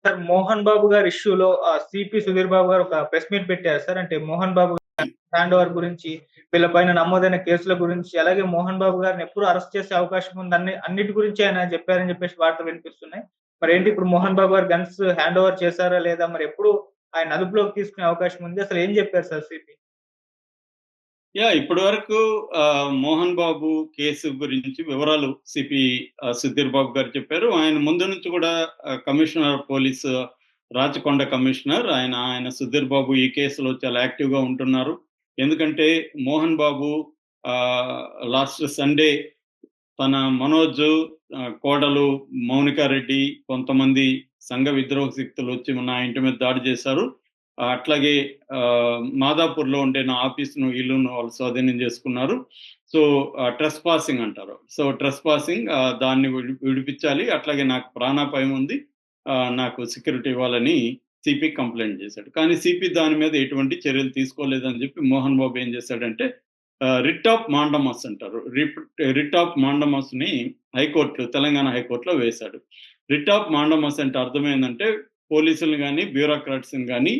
Sir 'Mohan Babu' గారి ఇష్యూలో CP Sudheer Babu గారు ఒక ప్రెస్ మీట్ పెట్టారు సార్. అంటే 'మోహన్ బాబు' హ్యాండ్ ఓవర్ గురించి, వీళ్ళ పైన నమోదైన కేసుల గురించి, అలాగే 'మోహన్ బాబు' గారిని ఎప్పుడు అరెస్ట్ చేసే అవకాశం ఉందని అన్నిటి గురించి ఆయన చెప్పారని చెప్పేసి వార్తలు వినిపిస్తున్నాయి. మరేంటి ఇప్పుడు 'మోహన్ బాబు' గారు గన్స్ హ్యాండ్ ఓవర్ చేశారా లేదా? మరి ఎప్పుడు ఆయన అదుపులోకి తీసుకునే అవకాశం ఉంది? అసలు ఏం చెప్పారు సార్ సీపీ? ఇప్పటి వరకు 'మోహన్ బాబు' కేసు గురించి వివరాలు సిపి సుధీర్ బాబు గారు చెప్పారు. ఆయన ముందు నుంచి కూడా commissioner of police Rachakonda commissioner ఆయన సుధీర్ బాబు ఈ కేసులో చాలా యాక్టివ్‌గా ఉంటున్నారు. ఎందుకంటే 'మోహన్ బాబు' లాస్ట్ సండే తన మనోజ్, కోడలు మౌనిక రెడ్డి, కొంతమంది సంఘ విద్రోహ శక్తులు వచ్చి నా ఇంటి మీద దాడి చేశారు. అట్లాగే మాదాపూర్‌లో ఉండే నా ఆఫీస్‌ను, ఇల్లును వాళ్ళు స్వాధీనం చేసుకున్నారు. సో, ట్రెస్ పాసింగ్ అంటారు. సో, ట్రెస్ పాసింగ్ దాన్ని విడిపించాలి. అట్లాగే నాకు ప్రాణాపాయం ఉంది. నాకు సెక్యూరిటీ ఇవ్వాలని సిపి కంప్లెయింట్ చేశాడు. కానీ సిపి దాని మీద ఎటువంటి చర్యలు తీసుకోలేదని చెప్పి మోహన్ బాబు ఏం చేశాడంటే రిట్ ఆఫ్ మాండమస్ అంటారు. రిట్ ఆఫ్ మాండమస్‌ని తెలంగాణ హైకోర్టులో వేశాడు. రిట్ ఆఫ్ మాండమస్ అంటే అర్థమేందంటే పోలీసుల్ని గాని, బ్యూరోక్రాట్స్‌ని గాని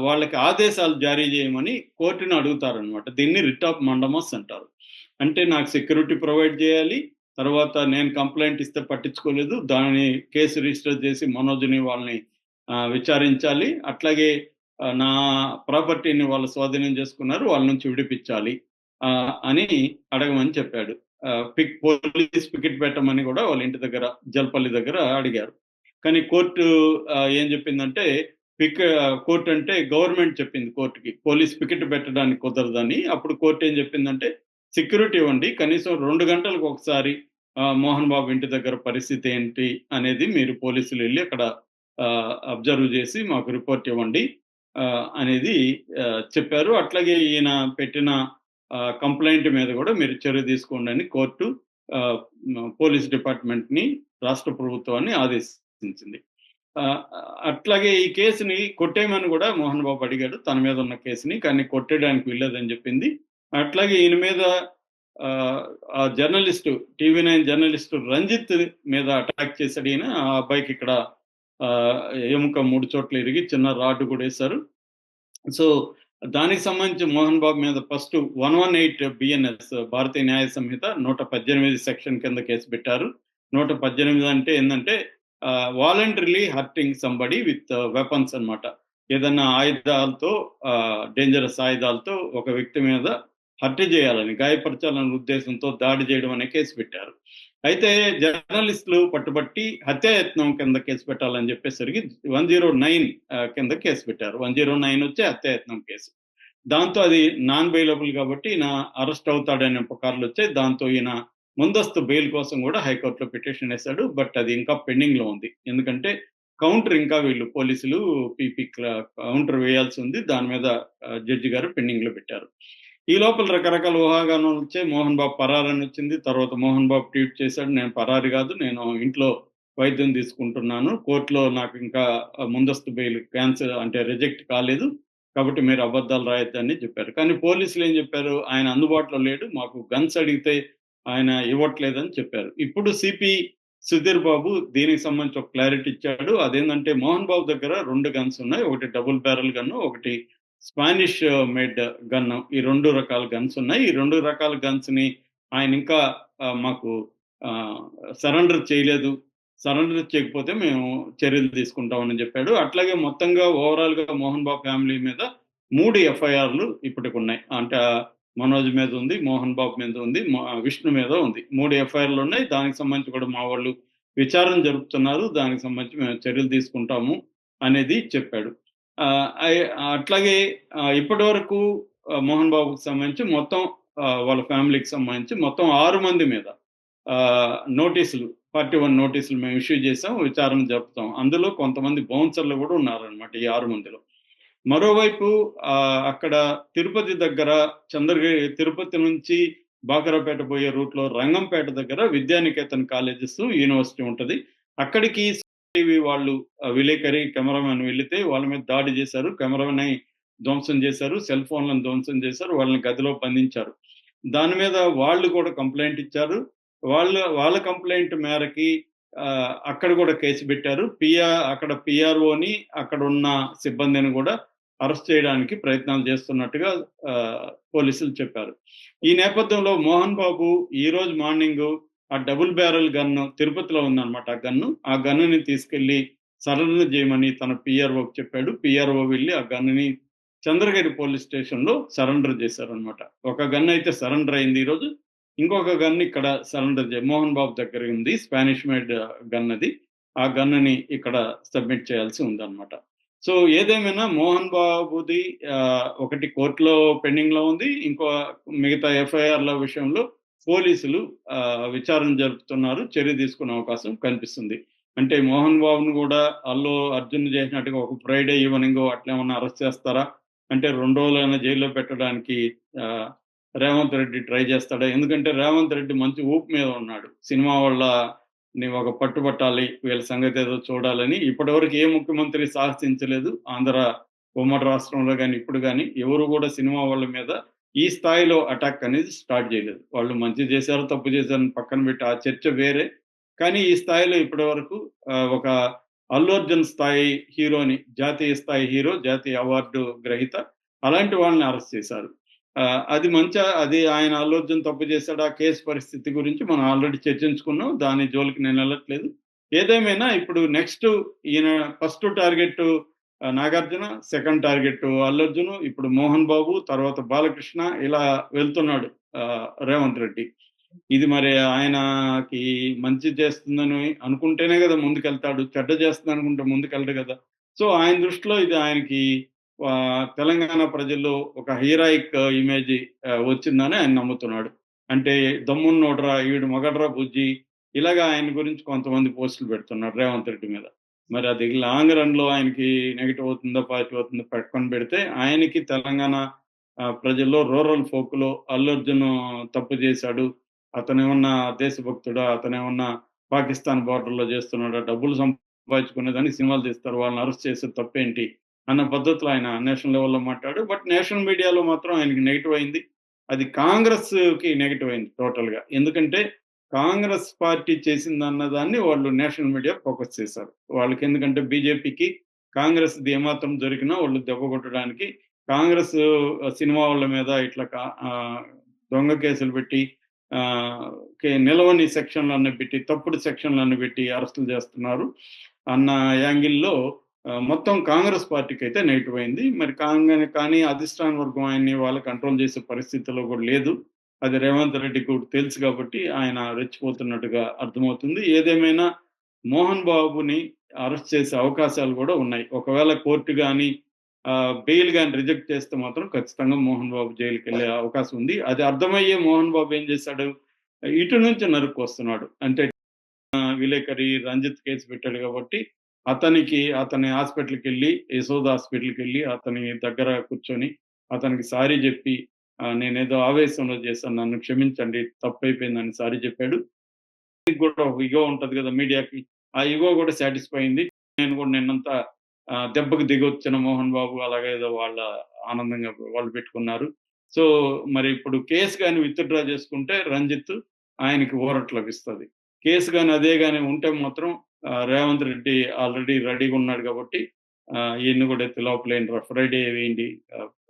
వాళ్ళకి ఆదేశాలు జారీ చేయమని కోర్టుని అడుగుతారనమాట. దీన్ని రిట్ ఆఫ్ మాండమస్ అంటారు. అంటే నాకు సెక్యూరిటీ ప్రొవైడ్ చేయాలి. తర్వాత నేను కంప్లెయింట్ ఇస్తే పట్టించుకోలేదు. దాని కేసు రిజిస్టర్ చేసి మనోజ్‌ని వాళ్ళని విచారించాలి. అట్లాగే నా ప్రాపర్టీని వాళ్ళు స్వాధీనం చేసుకున్నారు. వాళ్ళ నుంచి విడిపించాలి అని అడగమని చెప్పాడు. పోలీస్ పికెట్ పెట్టమని కూడా వాళ్ళ ఇంటి దగ్గర జల్పల్లి దగ్గర అడిగారు. కానీ కోర్టు ఏం చెప్పిందంటే కోర్ట్ అంటే గవర్నమెంట్ చెప్పింది కోర్టుకి. పోలీస్ పికెట్ పెట్టడానికి కుదరదని. అప్పుడు కోర్ట్ ఏం చెప్పిందంటే సెక్యూరిటీ ఇవ్వండి. కనీసం 2 గంటలకు ఒకసారి మోహన్ బాబు ఇంటి దగ్గర పరిస్థితి ఏంటి అనేది మీరు పోలీసులు వెళ్లి అక్కడ అబ్జర్వ్ చేసి మాకు రిపోర్ట్ ఇవ్వండి అనేది చెప్పారు. అట్లాగే ఈయన పెట్టిన కంప్లెయింట్ మీద కూడా మీరు చర్య తీసుకోండి అని కోర్టు పోలీస్ డిపార్ట్మెంట్‌ని, రాష్ట్ర ప్రభుత్వాన్ని ఆదేశించింది. అట్లాగే ఈ కేసుని కొట్టేయమని కూడా మోహన్ బాబు అడిగాడు. తన మీద ఉన్న కేసుని. కానీ కొట్టేయడానికి వీల్లేదని చెప్పింది. అట్లాగే ఈయన మీద ఆ జర్నలిస్టు టీవీ9 జర్నలిస్టు రంజిత్ మీద అటాక్ చేశాడు ఈయన. ఆ అబ్బాయికి ఇక్కడ ఎముక 3 చోట్ల ఇరిగి చిన్న రాడ్ కూడా వేశారు. సో, దానికి సంబంధించి మోహన్ బాబు మీద ఫస్ట్ 118 బిఎన్ఎస్ భారతీయ న్యాయ సంహిత 118 సెక్షన్ కింద కేసు పెట్టారు. 118 అంటే ఏందంటే voluntarily hurting somebody with weapons అన్నమాట. ఏదన్నా ఆయుధాలతో డేంజరస్ ఆయుధాలతో ఒక వ్యక్తి మీద హత్య చేయాలని, గాయపరచాలనే ఉద్దేశంతో దాడి చేయడం అనే కేసు పెట్టారు. అయితే జర్నలిస్టులు పట్టుబట్టి హత్యాయత్నం కింద కేసు పెట్టాలని చెప్పేసరికి 109 కింద కేసు పెట్టారు. 109 వచ్చి హత్యాయత్నం కేసు. దాంతో అది నాన్ బెయిలబుల్ కాబట్టి ఈయన అరెస్ట్ అవుతాడనే పుకార్లు వచ్చాయి. దాంతో ఈయన ముందస్తు బెయిల్ కోసం కూడా హైకోర్టులో పిటిషన్ వేశాడు. బట్ అది ఇంకా పెండింగ్ లో ఉంది. ఎందుకంటే కౌంటర్ ఇంకా వీళ్ళు పోలీసులు కౌంటర్ వేయాల్సి ఉంది. దాని మీద జడ్జి గారు పెండింగ్ లో పెట్టారు. ఈ లోపల రకరకాల ఊహాగానాలు వచ్చాయి. మోహన్ బాబు పరారని వచ్చింది. తర్వాత మోహన్ బాబు ట్వీట్ చేశాడు, నేను పరారి కాదు, నేను ఇంట్లో వైద్యం తీసుకుంటున్నాను. కోర్టులో నాకు ఇంకా ముందస్తు బెయిల్ క్యాన్సిల్ అంటే రిజెక్ట్ కాలేదు. కాబట్టి మీరు అబద్ధాలు రాయొద్దని చెప్పారు. కానీ పోలీసులు ఏం చెప్పారు, ఆయన అందుబాటులో లేడు, మాకు గన్స్ అడిగితే ఆయన ఇవ్వట్లేదని చెప్పారు. ఇప్పుడు సిపి సుధీర్ బాబు దీనికి సంబంధించి ఒక క్లారిటీ ఇచ్చాడు. అదేంటంటే మోహన్ బాబు దగ్గర 2 గన్స్ ఉన్నాయి. ఒకటి డబుల్ బ్యారెల్ గన్, ఒకటి స్పానిష్ మేడ్ గన్. ఈ 2 రకాల గన్స్ ఉన్నాయి. ఈ 2 రకాల గన్స్ ని ఆయన ఇంకా మాకు సరెండర్ చేయలేదు. సరెండర్ చేయకపోతే మేము చర్యలు తీసుకుంటామని చెప్పాడు. అట్లాగే మొత్తంగా ఓవరాల్ గా మోహన్ బాబు ఫ్యామిలీ మీద 3 ఎఫ్ఐఆర్‌లు ఇప్పటికున్నాయి. అంటే మనోజ్ మీద ఉంది, మోహన్ బాబు మీద ఉంది, విష్ణు మీద ఉంది. 3 ఎఫ్ఐఆర్‌లు ఉన్నాయి. దానికి సంబంధించి కూడా మా వాళ్ళు విచారణ జరుపుతున్నారు. దానికి సంబంధించి మేము చర్యలు తీసుకుంటాము అనేది చెప్పాడు. అట్లాగే ఇప్పటివరకు మోహన్ బాబుకి సంబంధించి మొత్తం వాళ్ళ ఫ్యామిలీకి సంబంధించి మొత్తం 6 మంది మీద నోటీసులు 41 నోటీసులు మేము ఇష్యూ చేసాం. విచారణ జరుపుతాం. అందులో కొంతమంది బౌన్సర్లు కూడా ఉన్నారనమాట ఈ 6 మందిలో. మరోవైపు అక్కడ తిరుపతి దగ్గర తిరుపతి నుంచి బాకరాపేట పోయే రూట్‌లో రంగంపేట దగ్గర విద్యానికేతన్ కాలేజెస్, యూనివర్సిటీ ఉంటది. అక్కడికి టీవీ వాళ్ళు విలేకరి, కెమెరామెన్ వెళితే వాళ్ళ మీద దాడి చేశారు. కెమెరాని ధ్వంసం చేశారు. సెల్ ఫోన్లను ధ్వంసం చేశారు. వాళ్ళని గదిలో బంధించారు. దాని మీద వాళ్ళు కూడా కంప్లెయింట్ ఇచ్చారు. వాళ్ళ కంప్లెయింట్ మేరకి అక్కడ కూడా కేసు పెట్టారు. అక్కడ పిఆర్ఓని అక్కడ ఉన్న సిబ్బందిని కూడా అరెస్ట్ చేయడానికి ప్రయత్నాలు చేస్తున్నట్టుగా పోలీసులు చెప్పారు. ఈ నేపథ్యంలో మోహన్ బాబు ఈ రోజు మార్నింగ్ ఆ డబుల్ బ్యారెల్ గన్ను తిరుపతిలో ఉందన్నమాట. ఆ గన్నుని తీసుకెళ్లి సరెండర్ చేయమని తన పిఆర్ఓకి చెప్పాడు. పిఆర్ఓ వెళ్ళి ఆ గన్నుని చంద్రగిరి పోలీస్ స్టేషన్‌లో సరెండర్ చేశారన్నమాట. ఒక గన్ అయితే సరెండర్ అయింది ఈరోజు. ఇంకొక గన్ ఇక్కడ సరెండర్ మోహన్ బాబు దగ్గర ఉంది. స్పానిష్ మేడ్ గన్ అది. ఆ గన్నుని ఇక్కడ సబ్మిట్ చేయాల్సి ఉందన్నమాట. సో ఏదేమైనా మోహన్ బాబుది ఒకటి కోర్టులో పెండింగ్‌లో ఉంది. మిగతా ఎఫ్ఐఆర్‌ల విషయంలో పోలీసులు విచారణ జరుపుతున్నారు. చర్య తీసుకునే అవకాశం కనిపిస్తుంది. అంటే మోహన్ బాబును కూడా అల్లు అర్జున్ చేసినట్టుగా ఒక ఫ్రైడే ఈవెనింగో అట్లేమన్నా అరెస్ట్ చేస్తారా? అంటే 2 రోజులైనా జైల్లో పెట్టడానికి రేవంత్ రెడ్డి ట్రై చేస్తాడా? ఎందుకంటే రేవంత్ రెడ్డి మంచి ఊపు మీద ఉన్నాడు. సినిమా వాళ్ళని ఒక పట్టుబట్టాలి, వీళ్ళ సంగతి ఏదో చూడాలని ఇప్పటివరకు ఏ ముఖ్యమంత్రి సాహసించలేదు. ఉమ్మడి రాష్ట్రంలో గాని, ఇప్పుడు గాని ఎవరు కూడా సినిమా వాళ్ళ మీద ఈ స్థాయిలో అటాక్ అనేది స్టార్ట్ చేయలేదు. వాళ్ళు మంచి చేశారో, తప్పు చేశారని పక్కన పెట్టి ఆ చర్చ వేరే. కానీ ఈ స్థాయిలో ఇప్పటివరకు ఒక అల్లు అర్జున్ స్థాయి హీరోని, జాతీయ స్థాయి హీరో, జాతీయ అవార్డు గ్రహీత అలాంటి వాళ్ళని అరెస్ట్ చేశారు. అది ఆయన అల్లు అర్జున్ తప్పు చేశాడా? కేసు పరిస్థితి గురించి మనం ఆల్రెడీ చర్చించుకున్నాం. దాని జోలికి నేను వెళ్ళట్లేదు. ఏదేమైనా ఇప్పుడు నెక్స్ట్ ఈయన first target Nagarjuna, second target Allu Arjun, ఇప్పుడు మోహన్ బాబు, తర్వాత బాలకృష్ణ ఇలా వెళ్తున్నాడు రేవంత్ రెడ్డి. ఇది మరి ఆయనకి మంచి చేస్తుందని అనుకుంటేనే కదా ముందుకెళ్తాడు. చెడ్డ చేస్తుంది అనుకుంటే ముందుకెళ్ళడు కదా! సో ఆయన దృష్టిలో ఇది ఆయనకి తెలంగాణ ప్రజల్లో ఒక హీరాయిక్ ఇమేజ్ వచ్చిందని ఆయన నమ్ముతున్నాడు. అంటే దమ్మున్నోడురా, ఈడు మగడ్రా బుజ్జి, ఇలాగ ఆయన గురించి కొంతమంది పోస్టులు పెడుతున్నారు రేవంత్ రెడ్డి మీద. మరి అది లాంగ్ రన్‌లో ఆయనకి నెగెటివ్ అవుతుందో, పాజిటివ్ అవుతుందో పక్కన పెడితే ఆయనకి తెలంగాణ ప్రజల్లో రూరల్ ఫోక్‌లో అల్లు అర్జున్ తప్పు చేశాడు. అతనేమన్నా దేశభక్తుడా? అతనేమన్నా పాకిస్తాన్ బోర్డర్‌లో చేస్తున్నాడా? డబ్బులు సంపాదించుకునేదానికి సినిమాలు తీస్తారు. వాళ్ళని అరెస్ట్ చేసేది తప్పేంటి? అన్న పద్ధతిలో ఆయన నేషనల్ లెవెల్‌లో మాట్లాడాడు. బట్ నేషనల్ మీడియాలో మాత్రం ఆయనకి నెగెటివ్ అయింది. అది కాంగ్రెస్‌కి నెగెటివ్ అయింది టోటల్‌గా. ఎందుకంటే కాంగ్రెస్ పార్టీ చేసిందన్న దాన్ని వాళ్ళు నేషనల్ మీడియా ఫోకస్ చేశారు. ఎందుకంటే బీజేపీకి కాంగ్రెస్‌ది ఏమాత్రం దొరికినా వాళ్ళు దెబ్బ కొట్టడానికి కాంగ్రెస్ సినిమా వాళ్ళ మీద ఇట్లా దొంగ కేసులు పెట్టి నిలవని సెక్షన్‌లన్నీ పెట్టి, తప్పుడు సెక్షన్‌లన్నీ పెట్టి అరెస్టులు చేస్తున్నారు అన్న యాంగిల్‌లో మొత్తం కాంగ్రెస్ పార్టీకైతే నెగెటివ్ అయింది. మరి కానీ అధిష్టాన వర్గం ఆయన్ని వాళ్ళు కంట్రోల్ చేసే పరిస్థితిలో కూడా లేదు. అది రేవంత్ రెడ్డికి కూడా తెలుసు కాబట్టి ఆయన రెచ్చిపోతున్నట్టుగా అర్థమవుతుంది. ఏదేమైనా మోహన్ బాబుని అరెస్ట్ చేసే అవకాశాలు కూడా ఉన్నాయి. ఒకవేళ కోర్టు గాని బెయిల్ గాని రిజెక్ట్ చేస్తే మాత్రం ఖచ్చితంగా మోహన్ బాబు జైలుకెళ్ళే అవకాశం ఉంది. అది అర్థమయ్యే మోహన్ బాబు ఏం చేశాడు? ఇటు నుంచి నరుక్కొస్తున్నాడు. అంటే విలేకరి రంజిత్ కేసు పెట్టాడు కాబట్టి అతని హాస్పిటల్‌కెళ్ళి, యశోద హాస్పిటల్‌కెళ్ళి అతని దగ్గర కూర్చొని అతనికి సారీ చెప్పి నేనేదో ఆవేశంలో చేశాను. నన్ను క్షమించండి. తప్పైపోయిందని సారీ చెప్పాడు. దీనికి కూడా ఒక ఇగో ఉంటది కదా మీడియాకి. ఆ ఇగో కూడా సాటిస్ఫై అయింది. నేను కూడా నిన్నంతా దెబ్బకు దిగొచ్చిన మోహన్ బాబు అలాగేదో ఆనందంగా వాళ్ళు పెట్టుకున్నారు. సో మరి ఇప్పుడు కేస్ గాని విత్‌డ్రా చేసుకుంటే రంజిత్ ఆయనకి ఊరట లభిస్తది. కేస్ గాని అదే గాని ఉంటే మాత్రం రేవంత్ రెడ్డి ఆల్రెడీ రెడీగా ఉన్నాడు కాబట్టి ఈయన్ని కూడా ఎత్తి లోపలేయండిరా, ఫ్రైడే వేయండి,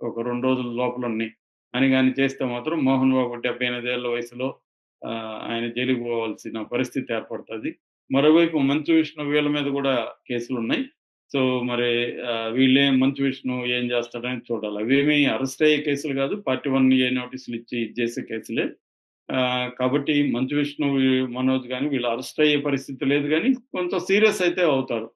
ఒక 2 రోజుల లోపలన్నీ అని గాని చేస్తే మాత్రం మోహన్ బాబు 78 ఏళ్ల వయసులో ఆయన జైలుకి పోవాల్సిన పరిస్థితి ఏర్పడతది. మరోవైపు మంచు విష్ణు వీళ్ళ మీద కూడా కేసులున్నాయి. సో మరి మంచు విష్ణు ఏం చేస్తాడని చూడాలి. అవేమీ అరెస్ట్ అయ్యే కేసులు కాదు. పార్టీ 1 ఏ నోటీసులు ఇచ్చి ఇది చేసే కేసులే. కాబట్టి మంచు విష్ణు, మనోజ్ గాని వీళ్ళు అరెస్ట్ అయ్యే పరిస్థితి లేదు గానీ కొంచెం సీరియస్ అయితే అవుతారు.